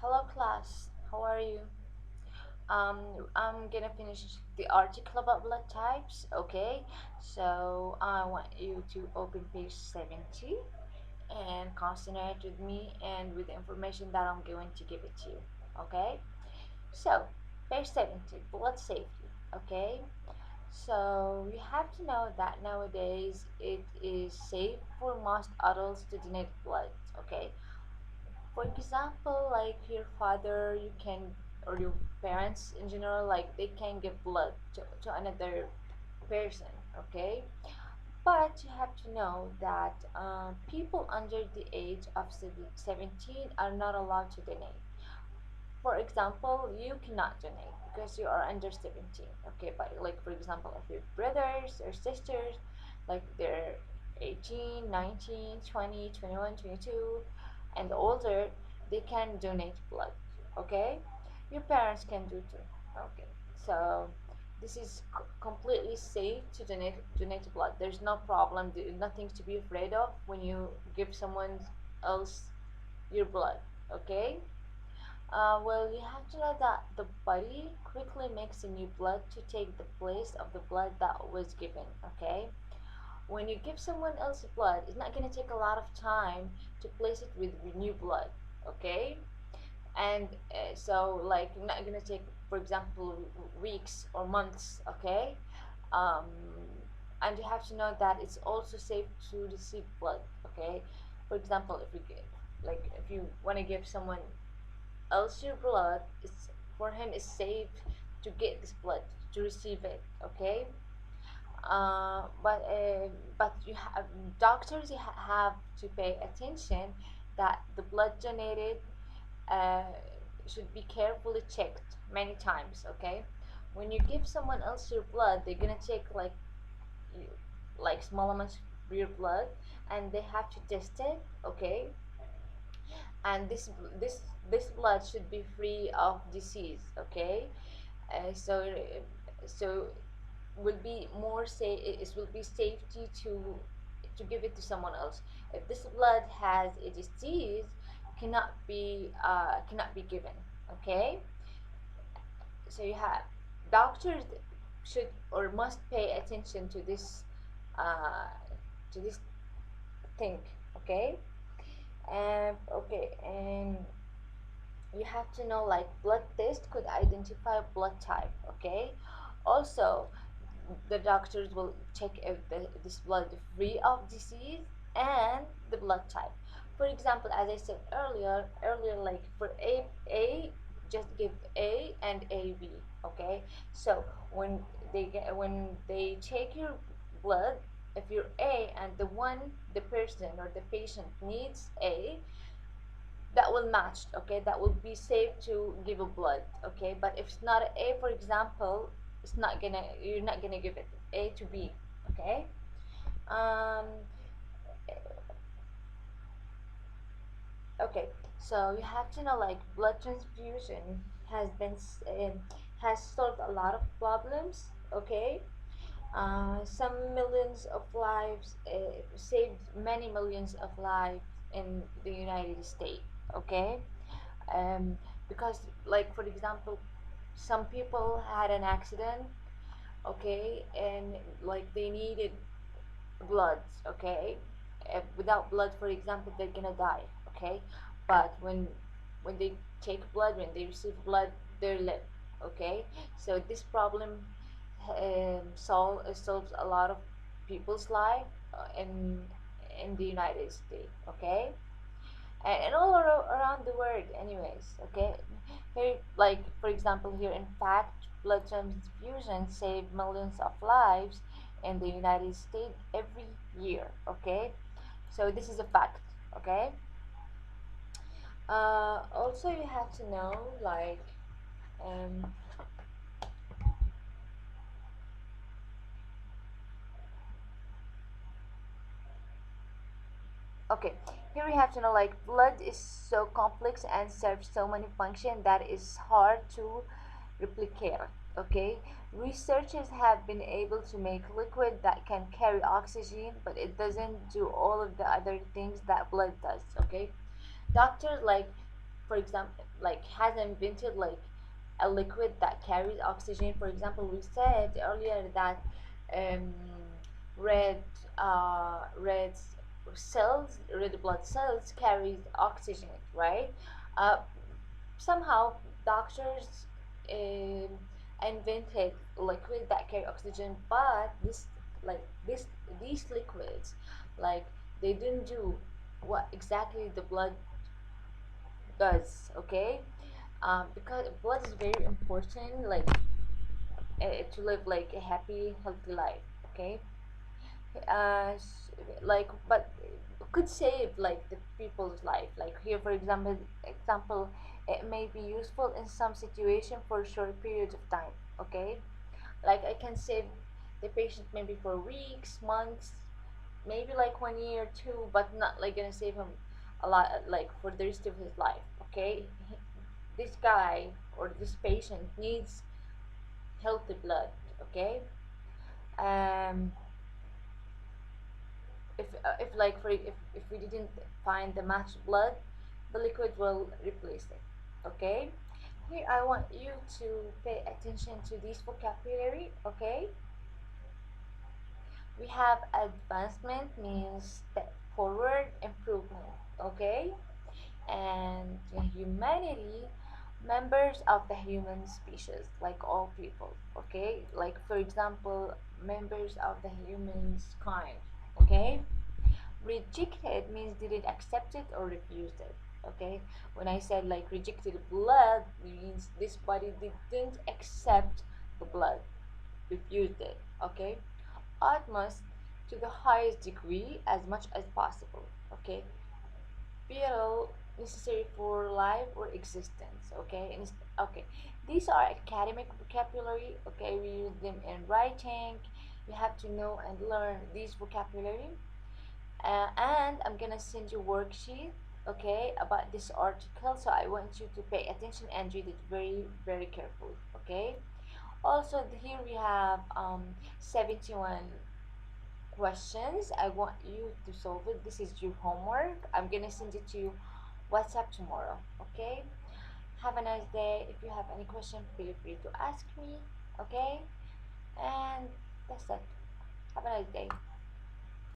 Hello class, how are you? Um, I'm gonna finish the article about blood types, okay? So I want you to open page 70 and concentrate with me and with the information that I'm going to give it to you, okay? So, page 70, blood safety, okay? So you have to know that nowadays it is safe for most adults to donate blood, okay? For example, like your father, you can, or your parents in general, like they can give blood to another person, okay? But you have to know that people under the age of 17 are not allowed to donate. For example, you cannot donate because you are under 17, okay? But like for example, if your brothers or sisters, like they're 18, 19, 20, 21, 22, and older, they can donate blood, okay? Your parents can do too, okay? So this is completely safe to donate blood. There's no problem, nothing to be afraid of when you give someone else your blood, okay? Well, you have to know that the body quickly makes a new blood to take the place of the blood that was given, okay? When you give someone else blood, it's not going to take a lot of time to place it with new blood, okay? And so, like, not going to take, for example, weeks or months, okay? Um, and you have to know that it's also safe to receive blood, okay? For example, if you get, like, if you want to give someone else your blood, it's for him it's safe to get this blood, to receive it, okay? But you have doctors, have to pay attention that the blood donated uh, should be carefully checked many times, okay? When you give someone else your blood, they're gonna take you, like small amounts of your blood, and they have to test it, okay? And this blood should be free of disease, okay? So will be more safe, it will be safety to give it to someone else. If this blood has a disease, cannot be given, okay? So you have doctors should or must pay attention uh, to this thing, okay? And you have to know, like, blood test could identify blood type, okay? Also, the doctors will check if this blood free of disease and the blood type. For example, as I said earlier, like for A, just give A and AB, okay? So when they take your blood, if you're A and the person or the patient needs A, that will match, okay? That will be safe to give a blood, okay? But if it's not A, for example, you're not gonna give it A to B, okay? um okay, so you have to know, like, blood transfusion has solved a lot of problems, okay? Some millions of lives, saved many millions of lives in the United States, okay? um, because, like, for example, some people had an accident, okay, and like they needed blood, okay. Without blood, for example, they're gonna die, okay. But when they take blood, when they receive blood, they live, okay. So this problem solves a lot of people's life in the United States, okay, and all around the world anyways, okay. Here, like for example, here in fact, blood transfusion save millions of lives in the United States every year, okay. So this is a fact, okay. Also you have to know, like, um, okay, here we have to know, like, blood is so complex and serves so many functions that it's hard to replicate, okay. Researchers have been able to make liquid that can carry oxygen, but it doesn't do all of the other things that blood does, okay. Doctors, like, for example, like has invented like a liquid that carries oxygen. For example, we said earlier that um, red red red blood cells carries oxygen, right? uh, Somehow doctors um, invented liquid that carry oxygen, but this these liquids, like, they didn't do what exactly the blood does. Okay, because blood is very important, like, to live like a happy healthy life. Okay, like, but could save like the people's life. Like here, for example, it may be useful in some situation for short periods of time. Okay, like I can save the patient maybe for weeks, months, maybe like 1 year, two, but not like gonna save him a lot, like for the rest of his life. Okay, this guy or this patient needs healthy blood. Okay, um if like for if we didn't find the matched blood, the liquid will replace it. Okay, here I want you to pay attention to this vocabulary. Okay, we have advancement means step forward, improvement. Okay, and humanity, members of the human species, like all people. Okay, like for example, members of the human's kind. Okay, rejected means didn't accept it or refused it. Okay, when I said like rejected blood, means this body didn't accept the blood, refused it. Okay, utmost, to the highest degree, as much as possible. Okay, vital, necessary for life or existence. Okay, okay, these are academic vocabulary. Okay, we use them in writing. You have to know and learn these vocabulary. And I'm gonna send you worksheet, okay, about this article, so I want you to pay attention and read it very very carefully. Okay, also here we have 71 questions. I want you to solve it. This is your homework. I'm gonna send it to you WhatsApp tomorrow. Okay, have a nice day. If you have any question, feel free to ask me. Okay, and that's it. Have a nice day.